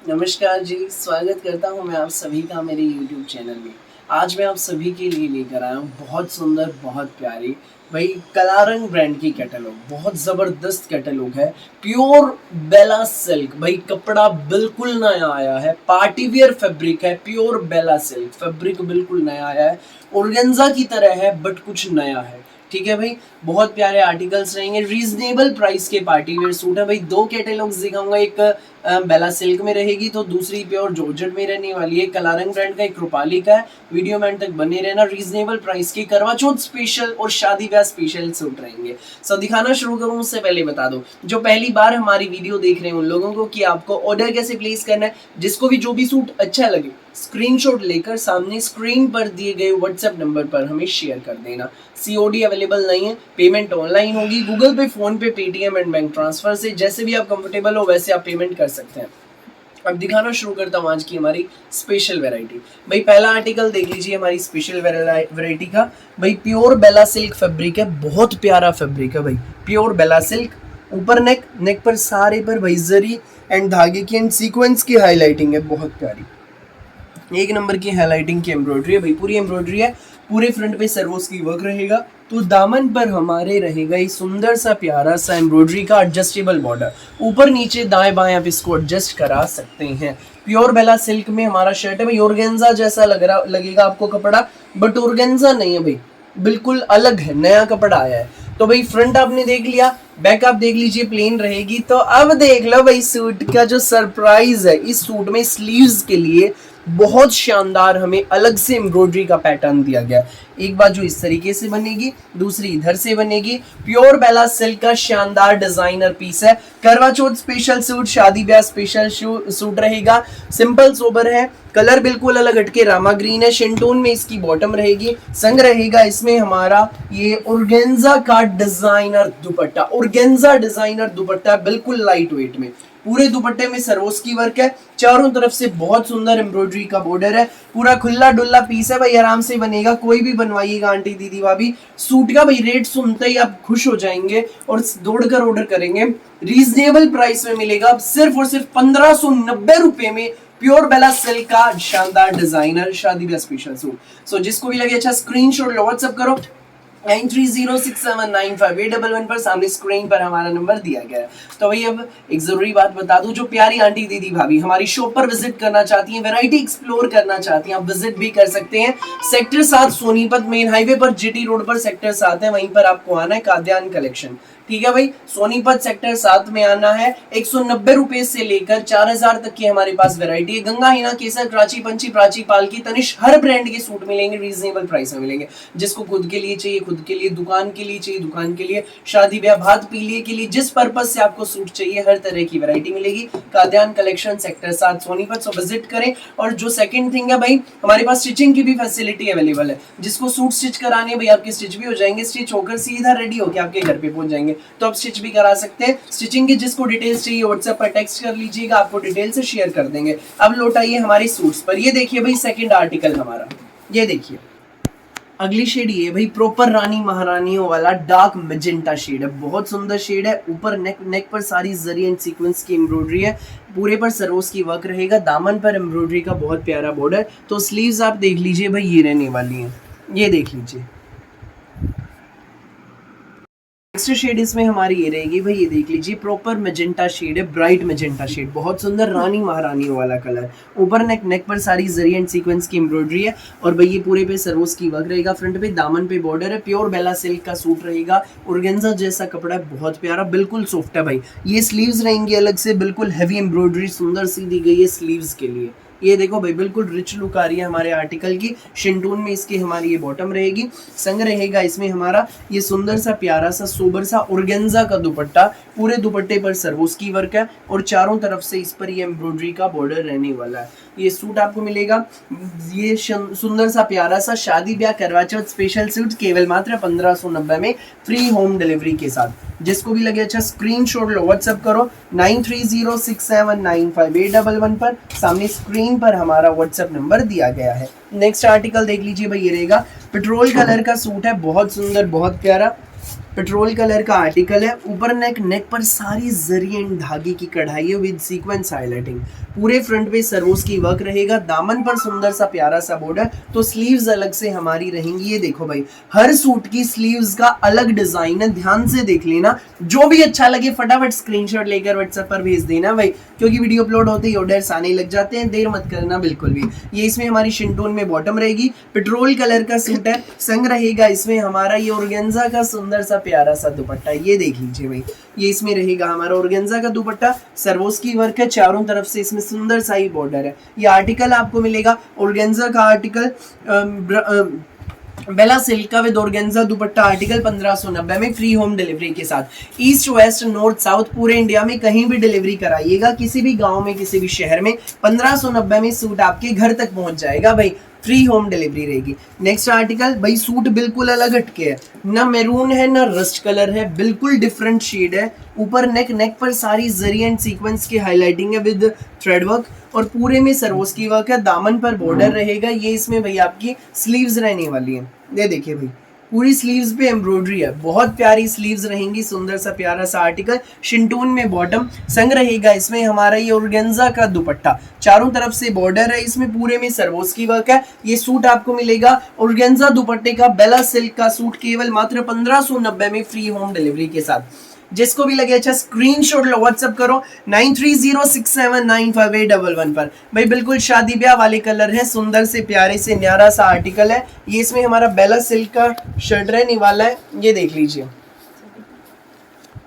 नमस्कार जी, स्वागत करता हूँ मैं आप सभी का मेरे YouTube चैनल में। आज मैं आप सभी के लिए लेकर आया हूँ बहुत सुंदर, बहुत प्यारी भाई कलारंग ब्रांड की कैटलॉग। बहुत ज़बरदस्त कैटलॉग है। प्योर बेला सिल्क भाई, कपड़ा बिल्कुल नया आया है। पार्टी वियर फैब्रिक है, प्योर बेला सिल्क फैब्रिक बिल्कुल नया आया है। ऑर्गेन्जा की तरह है बट कुछ नया है। ठीक है भाई, बहुत प्यारे आर्टिकल्स रहेंगे। रीजनेबल प्राइस के पार्टी वेयर सूट है भाई। दो कैटलॉग्स दिखाऊंगा, एक बेला सिल्क में रहेगी तो दूसरी प्योर जॉर्जेट में रहने वाली है। कलारंग ब्रांड का, एक रूपाली का है। वीडियो में अंत तक बने रहना। रीजनेबल प्राइस की करवा चौथ स्पेशल और शादी ब्याह स्पेशल सूट रहेंगे। सो दिखाना शुरू करूं उससे पहले बता दो, जो पहली बार हमारी वीडियो देख रहे हैं उन लोगों को कि आपको ऑर्डर कैसे प्लेस करना है। जिसको भी जो भी सूट अच्छा लगे स्क्रीनशॉट लेकर सामने स्क्रीन पर दिए गए व्हाट्सएप नंबर पर हमें शेयर कर देना। सीओडी अवेलेबल नहीं है, पेमेंट ऑनलाइन होगी। गूगल पे, फोन पे, पेटीएम एंड बैंक ट्रांसफर से जैसे भी आप कंफर्टेबल हो वैसे आप पेमेंट कर सकते हैं। अब दिखाना शुरू करता हूँ आज की हमारी स्पेशल वैरायटी। भाई पहला आर्टिकल देख लीजिए हमारी स्पेशल वैरायटी का। भाई प्योर बेला सिल्क फैब्रिक है, बहुत प्यारा फैब्रिक है भाई। प्योर बेला सिल्क, ऊपर नेक पर सारे पर भाई जरी एंड धागे की एंड सीक्वेंस की हाईलाइटिंग है, बहुत प्यारी। एक नंबर की हाईलाइटिंग की एम्ब्रॉयडरी है भाई, पूरी एम्ब्रॉयडरी है। पूरे फ्रंट पे सर्वोस की वर्क रहेगा। तो दामन पर हमारे रहेगा ये सुंदर सा प्यारा सा एम्ब्रॉयडरी का एडजस्टेबल बॉर्डर। ऊपर नीचे दाएं बाएं आप इसको एडजस्ट करा सकते हैं। प्योर बेला सिल्क में हमारा शर्ट है भाई। ऑर्गेन्जा जैसा लगेगा आपको कपड़ा, बट ऑर्गेन्जा नहीं है भाई, बिल्कुल अलग है, नया कपड़ा आया है। तो भाई फ्रंट आपने देख लिया, बैक आप देख लीजिए प्लेन रहेगी। तो अब देख लो भाई सूट का जो सरप्राइज है। इस सूट में स्लीव्स के लिए बहुत शानदार हमें अलग से एम्ब्रॉयडरी का पैटर्न दिया गया। एक बाजू इस तरीके से बनेगी, दूसरी इधर से बनेगी। प्योर बेला सिल्क का शानदार डिजाइनर पीस है। करवा चौथ स्पेशल सूट, शादी ब्याह स्पेशल सूट रहेगा। सिंपल सोबर है, कलर बिल्कुल अलग हटके रामा ग्रीन है। शिंटोन में इसकी बॉटम रहेगी। संग रहेगा इसमें हमारा ये ऑर्गेन्जा का डिजाइनर दुपट्टा। ऑर्गेन्जा डिजाइनर दुपट्टा बिल्कुल लाइट वेट में। पूरे दुपट्टे में सरोस की वर्क है। चारों तरफ से बहुत सुंदर एम्ब्रॉयडरी का बॉर्डर है। पूरा खुला डुल्ला पीस है भाई, आराम से बनेगा। कोई भी बनवाइएगा आंटी दीदी भाभी। सूट का भाई रेट सुनते ही आप खुश हो जाएंगे और दौड़कर ऑर्डर करेंगे। रीजनेबल प्राइस में मिलेगा सिर्फ और सिर्फ 1590 रुपए में। प्योर बेला सिल्क का शानदार डिजाइनर शादी ब्याह स्पेशल सूट। सो जिसको भी लगे अच्छा स्क्रीनशॉट लो, व्हाट्सएप करो 9306795811 पर। सामने स्क्रीन पर हमारा नंबर दिया गया है। तो भाई अब एक जरूरी बात बता दूं, जो प्यारी आंटी दीदी भाभी हमारी शॉप पर विजिट करना चाहती हैं, वैरायटी एक्सप्लोर करना चाहती हैं, आप विजिट भी कर सकते हैं। सेक्टर 7 सोनीपत मेन हाईवे पर जीटी रोड पर सेक्टर 7 है, वहीं पर आपको आना है। काद्यान कलेक्शन, ठीक है भाई। सोनीपत सेक्टर 7 में आना है। 190 रुपए से लेकर 4000 तक की हमारे पास वैरायटी है। गंगा, हिना, केसर, प्राची, पंची, प्राची, पालकी, तनिष, हर ब्रांड के सूट मिलेंगे, रीजनेबल प्राइस में मिलेंगे। जिसको खुद के लिए चाहिए खुद के लिए, दुकान के लिए चाहिए दुकान के लिए, शादी ब्याह भात पीलिए के लिए, जिस पर्पज से आपको सूट चाहिए हर तरह की वैरायटी मिलेगी। Kadyan collection sector 7 Sonipat. So visit करें। और जो सेकंड थिंग है भाई, हमारे पास स्टिचिंग की भी फैसिलिटी अवेलेबल है। जिसको सूट स्टिच कराने भाई आपके स्टिच भी हो जाएंगे, स्टिच होकर सीधा रेडी होकर आपके घर पे पहुंच जाएंगे। तो आप स्टिच भी करा सकते हैं। स्टिचिंग की जिसको डिटेल्स चाहिए व्हाट्सएप पर टेक्स्ट कर लीजिएगा, आपको डिटेल से शेयर कर देंगे। अब लौट आइए हमारे सूट्स पर। ये देखिए भाई सेकंड आर्टिकल हमारा, ये देखिए अगली शेड। ये भाई प्रॉपर रानी महारानियों वाला डार्क मैजेंटा शेड है, बहुत सुंदर शेड है। ऊपर नेक पर सारी जरी एंड सीक्वेंस की एम्ब्रॉयडरी है। पूरे पर सरोस की वर्क रहेगा। दामन पर एम्ब्रॉयडरी का बहुत प्यारा बॉर्डर। तो स्लीव्स आप देख लीजिए भाई, ये रहने वाली है, ये देख लीजिए। नेक्स्ट शेड इसमें हमारी ये रहेगी भाई, ये देख लीजिए प्रॉपर मैजेंटा शेड है, ब्राइट मैजेंटा शेड, बहुत सुंदर रानी महारानी वाला कलर। ऊपर नेक पर सारी जरी एंड सीक्वेंस की एम्ब्रॉयडरी है। और भाई ये पूरे पे सरोस की वर्क रहेगा। फ्रंट पे दामन पे बॉर्डर है। प्योर बेला सिल्क का सूट रहेगा। ऑर्गेन्जा जैसा कपड़ा है, बहुत प्यारा, बिल्कुल सॉफ्ट है भाई। ये स्लीव्स रहेंगी अलग से, बिल्कुल हैवी एम्ब्रॉयडरी सुंदर सी दी गई है स्लीव्स के लिए। ये देखो भाई बिल्कुल रिच लुक आ रही है हमारे आर्टिकल की। शिंटून में इसकी हमारी ये बॉटम रहेगी। संग रहेगा इसमें हमारा ये सुंदर सा प्यारा सा सोबर सा ऑर्गेन्जा का दुपट्टा। पूरे दुपट्टे पर सर्वोस की वर्क है और चारों तरफ से इस पर ये एम्ब्रॉयडरी का बॉर्डर रहने वाला है। ये सूट आपको मिलेगा, ये सुंदर सा प्यारा सा शादी ब्याह करवा चौथ स्पेशल सूट केवल मात्र 1590 में, फ्री होम डिलीवरी के साथ। जिसको भी लगे अच्छा स्क्रीनशॉट लो, व्हाट्सएप करो 9306795811 पर। सामने स्क्रीन पर हमारा व्हाट्सएप नंबर दिया गया है। नेक्स्ट आर्टिकल देख लीजिए भाई, ये रहेगा पेट्रोल कलर का सूट है, बहुत सुंदर बहुत प्यारा। पेट्रोल कलर का आर्टिकल है। ऊपर नेक पर सारी जरी एंड धागे की कढ़ाई है विद सीक्वेंस हाईलाइटिंग। पूरे फ्रंट पे सरोज की वर्क रहेगा, दामन पर सुंदर सा प्यारा सा बॉर्डर। तो स्लीव्स अलग से हमारी रहेंगी। ये देखो भाई, हर सूट की स्लीव्स का अलग डिजाइन है, ध्यान से देख लेना। जो भी अच्छा लगे फटाफट स्क्रीनशॉट लेकर व्हाट्सएप पर भेज देना भाई, क्योंकि वीडियो अपलोड होते ही ऑर्डर्स आने लग जाते हैं, देर मत करना बिल्कुल भी। ये इसमें हमारी शिंटोन में बॉटम रहेगी, पेट्रोल कलर का सूट है, संग रहेगा इसमें हमारा ये ऑर्गेन्जा का सुंदर सा प्यारा सा दुपट्टा। ये देख लीजिए भाई, ये इसमें रहेगा हमारा ऑर्गेन्जा का दुपट्टा, सर्वोस की वर्क है, चारों तरफ से इसमें सुंदर सा ही बॉर्डर है। ये आर्टिकल आपको मिलेगा ऑर्गेन्जा का आर्टिकल बेला सिल्क का विद ऑर्गेन्जा दुपट्टा, आर्टिकल 1590 में फ्री होम डिलीवरी के साथ। ईस्ट वेस्ट नॉर्थ साउथ पूरे इंडिया में कहीं भी डिलीवरी कराइएगा, किसी भी गांव में किसी भी शहर में 1590 में सूट आपके घर तक पहुंच जाएगा भाई, फ्री होम डिलीवरी रहेगी। नेक्स्ट आर्टिकल भाई, सूट बिल्कुल अलग हटके है, ना मैरून है ना रस्ट कलर है, बिल्कुल डिफरेंट शेड है। ऊपर नेक पर सारी जरी एंड सीक्वेंस की हाईलाइटिंग है विद थ्रेड वर्क, और पूरे में सर्वोस की वर्क है, दामन पर बॉर्डर रहेगा। ये इसमें भाई आपकी स्लीव्स रहने वाली है, ये देखिए भाई पूरी स्लीव्स पे एम्ब्रॉयडरी है, बहुत प्यारी स्लीव्स रहेंगी। सुंदर सा प्यारा सा आर्टिकल, शिंटून में बॉटम, संग रहेगा इसमें हमारा ये ऑर्गेन्जा का दुपट्टा, चारों तरफ से बॉर्डर है, इसमें पूरे में सर्वोस की वर्क है। ये सूट आपको मिलेगा ऑर्गेन्जा दुपट्टे का, बेला सिल्क का सूट, केवल मात्र 1590 में फ्री होम डिलीवरी के साथ। जिसको भी लगे अच्छा स्क्रीनशॉट लो, व्हाट्सएप करो 9306795811 पर। भाई बिल्कुल शादी ब्याह वाले कलर है, सुंदर से प्यारे से न्यारा सा आर्टिकल है। ये इसमें हमारा बेला सिल्क का शर्ट रहने वाला है, ये देख लीजिए,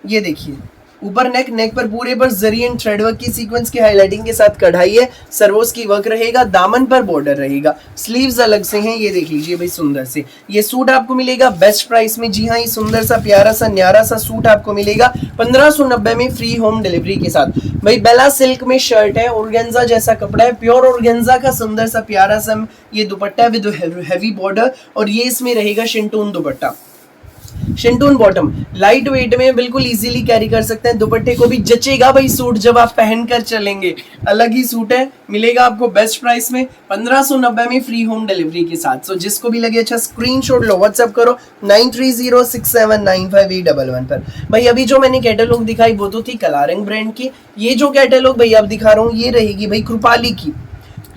ये देखिए ऊपर नेक पर पूरे पर जरी एंड थ्रेड वर्क की सीक्वेंस की हाईलाइटिंग के साथ कढ़ाई है, सर्वोस की वर्क रहेगा, दामन पर बॉर्डर रहेगा, स्लीव्स अलग से हैं। ये देख लीजिए भाई सुंदर से ये सूट आपको मिलेगा बेस्ट प्राइस में। जी हाँ, ये सुंदर सा प्यारा सा न्यारा सा सूट आपको मिलेगा 1590 में फ्री होम डिलीवरी के साथ। भाई बेला सिल्क में शर्ट है, ऑर्गेन्जा जैसा कपड़ा है, प्योर ऑर्गेन्जा का सुंदर सा प्यारा सा ये दुपट्टा विद हैवी बॉर्डर, और ये इसमें रहेगा शिंटून दुपट्टा, शिंटून बॉटम, लाइट वेट में बिल्कुल इजीली कैरी कर सकते हैं। दुपट्टे को भी जचेगा भाई सूट जब आप पहनकर चलेंगे, अलग ही सूट है, मिलेगा आपको बेस्ट प्राइस में 1590 में फ्री होम डिलीवरी के साथ। सो जिसको भी लगे अच्छा स्क्रीनशॉट लो, व्हाट्सएप करो 9306795811 पर। भाई अभी जो मैंने कैटलॉग दिखाई वो तो थी कलारंग ब्रांड की, ये जो कैटलॉग भाई आप दिखा रहा हूँ ये रहेगी भाई कृपाली की।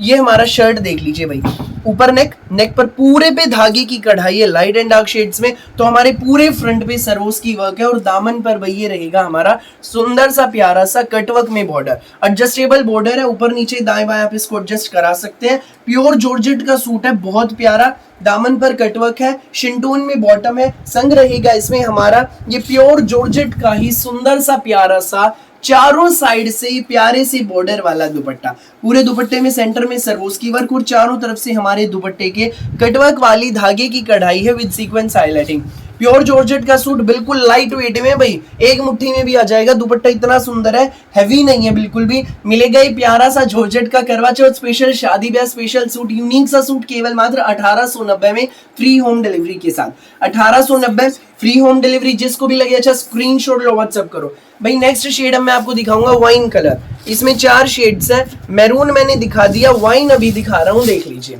ये हमारा शर्ट देख लीजिए भाई, ऊपर नेक पर पूरे पे धागे की कढ़ाई है लाइट एंड डार्क शेड्स में, तो हमारे पूरे फ्रंट पे सर्वोस की वर्क है, और दामन पर भाई ये रहेगा हमारा सुंदर सा प्यारा सा कटवर्क में बॉर्डर, एडजस्टेबल बॉर्डर है, ऊपर नीचे दाएं बाएं आप इसको एडजस्ट करा सकते हैं। प्योर जॉर्जेट का सूट है, बहुत प्यारा, दामन पर कटवर्क है, शिंटून में बॉटम है, संग रहेगा इसमें हमारा ये प्योर जॉर्जेट का ही सुंदर सा प्यारा सा चारों साइड से प्यारे से बॉर्डर वाला दुपट्टा। पूरे दुपट्टे में सेंटर में सर्वोस की वर्क और चारों तरफ से हमारे दुपट्टे के कटवर्क वाली धागे की कढ़ाई है with sequence highlighting. Pure georgette का सूट, बिल्कुल लाइट वेट में भाई, एक मुट्ठी में भी आ जाएगा। दुपट्टा इतना सुंदर है, हैवी नहीं है बिल्कुल भी। मिलेगा ये प्यारा सा जॉर्जेट का करवा चौथ स्पेशल, शादी ब्याह स्पेशल सूट, यूनिक सा सूट, केवल मात्र 1890 में फ्री होम डिलीवरी के साथ। 1890 फ्री होम डिलीवरी। जिसको भी लगे अच्छा स्क्रीनशॉट लो, व्हाट्सएप करो। भाई नेक्स्ट शेड मैं आपको दिखाऊंगा वाइन कलर, इसमें 4 शेड्स है। मैरून मैंने दिखा दिया, वाइन अभी दिखा रहा हूँ, देख लीजिए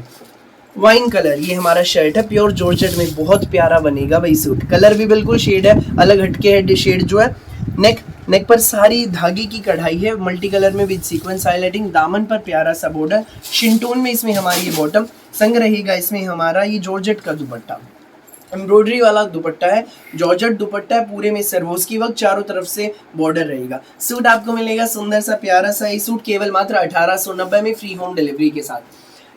वाइन कलर। ये हमारा शर्ट है, प्योर जॉर्जेट में, बहुत प्यारा बनेगा भाई सूट। कलर भी बिल्कुल शेड है, अलग हटके है शेड जो है। नेक पर सारी धागे की कढ़ाई है मल्टी कलर में विद सीक्वेंस हाईलाइटिंग, दामन पर प्यारा सा बॉर्डर, शिंटोन में इसमें हमारी ये बॉटम, संग रहेगा इसमें हमारा ये जॉर्जेट का दुपट्टा, एम्ब्रॉयडरी वाला दुपट्टा है, जॉर्जेट दुपट्टा है, पूरे में सर्वोस की वर्क, चारों तरफ से बॉर्डर रहेगा। सूट आपको मिलेगा सुंदर सा प्यारा सा ये सूट, केवल मात्र 1890 में फ्री होम डिलीवरी के साथ।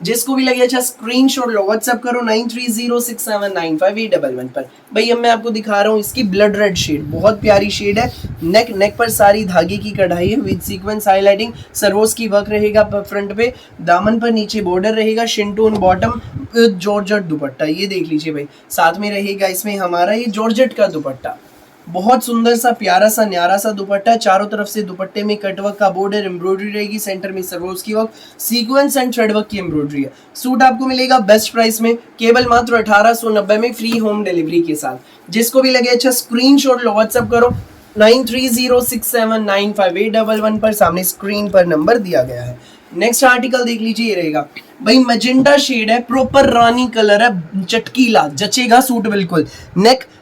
जिसको भी लगे अच्छा स्क्रीनशॉट लो, व्हाट्सएप करो 9306795811 पर। भाई अब मैं आपको दिखा रहा हूँ इसकी ब्लड रेड शेड, बहुत प्यारी शेड है। नेक पर सारी धागे की कढ़ाई है विद सीक्वेंस हाईलाइटिंग, सर्वोस की वर्क रहेगा फ्रंट पे, दामन पर नीचे बॉर्डर रहेगा, शिंटून बॉटम, जॉर्जेट दुपट्टा। ये देख लीजिए भाई, साथ में रहेगा इसमें हमारा ये जॉर्जेट का दुपट्टा, बहुत सुंदर सा प्यारा सा न्यारा सा दुपट्टा है। चारों तरफ से दुपट्टे में कटवर्क का बॉर्डर, एम्ब्रॉयडरी रहेगी, सेंटर में सर्वोस की वर्क, सीक्वेंस एंड थ्रेडवर्क की एम्ब्रॉयडरी है। सूट आपको मिलेगा बेस्ट प्राइस में, केवल मात्र 1890 में फ्री होम डिलीवरी के साथ। जिसको भी लगे अच्छा स्क्रीनशॉट लो, व्हाट्सएप करो 9306795811 पर, सामने स्क्रीन पर नंबर दिया गया है। नेक्स्ट आर्टिकल देख लीजिए, ये रहेगा भाई मैजेंटा शेड है, प्रॉपर रानी कलर है, चटकीला, जचेगा सूट बिल्कुल।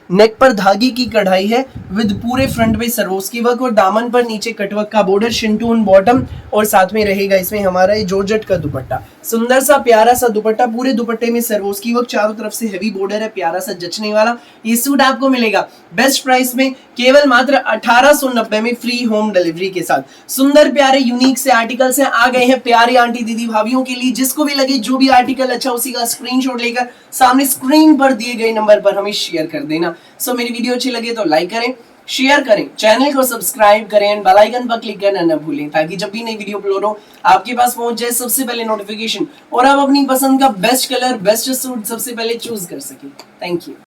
नेक पर धागे की कढ़ाई है विद पूरे फ्रंट पे सरोस्की वर्क और दामन पर नीचे कटवर्क का बॉर्डर, शिंटून बॉटम और साथ में रहेगा इसमें हमारा ये जॉर्जेट का दुपट्टा। सुंदर सा प्यारा सा दुपट्टा, पूरे दुपट्टे में सरोस्की वर्क, चारों तरफ से हेवी बॉर्डर है, प्यारा सा जचने वाला। ये सूट आपको मिलेगा बेस्ट प्राइस में केवल मात्र 1890 में फ्री होम डिलीवरी के साथ। सुंदर प्यारे यूनिक से आर्टिकल से आ गए हैं प्यारे आंटी दीदी भाभीियों के लिए। जिसको भी लगे जो भी आर्टिकल अच्छा उसी का स्क्रीनशॉट लेकर सामने स्क्रीन पर दिए गए नंबर पर हमें शेयर कर देना। सो मेरी वीडियो अच्छी लगे तो लाइक करें, शेयर करें, चैनल को सब्सक्राइब करें एंड बेल आइकन पर क्लिक करना न भूलें ताकि जब भी नई वीडियो अपलोड हो आपके पास पहुंच जाए सबसे पहले नोटिफिकेशन और आप अपनी पसंद का बेस्ट कलर बेस्ट सूट सबसे पहले चूज कर सकें। Thank you.